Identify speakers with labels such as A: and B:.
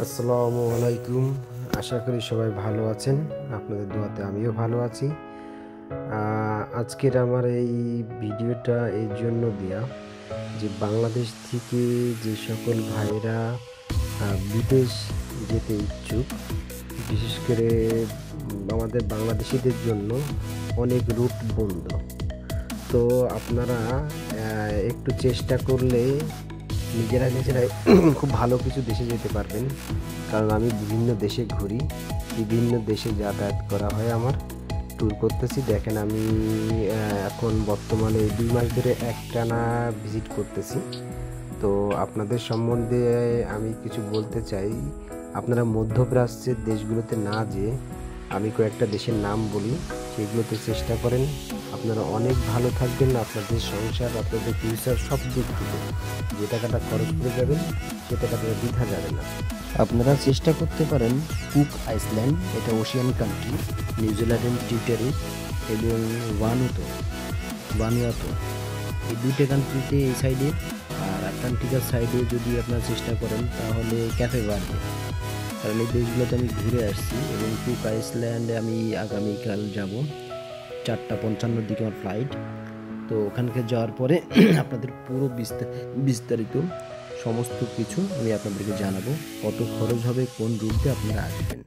A: আসসালামু আলাইকুম। আশা করি সবাই ভালো আছেন। আপনাদের দোয়াতে আমিও ভালো আছি। আজকের আমার এই ভিডিওটা এই জন্য দেয়া যে বাংলাদেশ থেকে যে সকল ভাইয়েরা বিদেশ যেতে ইচ্ছুক, বিশেষ করে আমাদের বাংলাদেশিদের জন্য অনেক রুট বন্ধ। তো আপনারা একটু চেষ্টা করলে নিজেরাই খুব ভালো কিছু দেশে যেতে পারবেন। কারণ আমি বিভিন্ন দেশে ঘুরি, বিভিন্ন দেশে যাতায়াত করা হয় আমার, ট্যুর করতেছি। দেখেন আমি এখন বর্তমানে 2 মাস ধরে একটানা ভিজিট করতেছি। তো আপনাদের সম্বন্ধে আমি কিছু বলতে চাই। আপনারা মধ্যপ্রাচ্যের দেশগুলোতে না যেয়ে আমি কয়েকটা দেশের নাম বলি, সেগুলোতে চেষ্টা করেন। আপনারা অনেক ভালো থাকবেন, আপনাদের সংসার, আপনাদের ফিউচার সব দিক থেকে যে টাকাটা খরচ করে যাবেন সে টাকাটা বৃথা যাবে না।
B: আপনারা চেষ্টা করতে পারেন কুক আইসল্যান্ড, এটা ওশিয়ান কান্ট্রি, নিউজিল্যান্ডের টিউটারি এবং ভানুয়াতো এই দুইটা কান্ট্রিতে এই সাইডে। আর আটলান্টিকার সাইডে যদি আপনারা চেষ্টা করেন তাহলে ক্যাফে ভার্দে, কারণ এই দেশগুলোতে আমি ঘুরে আসছি। এবং কুক আইসল্যান্ডে আমি আগামীকাল যাব, 4:55 দিকে আমার ফ্লাইট। তো ওখানকে যাওয়ার পরে আপনাদের পুরো বিস্তারিত সমস্ত কিছু আমি আপনাদেরকে জানাবো, কত খরচ হবে, কোন রুটে আপনারা আসবেন।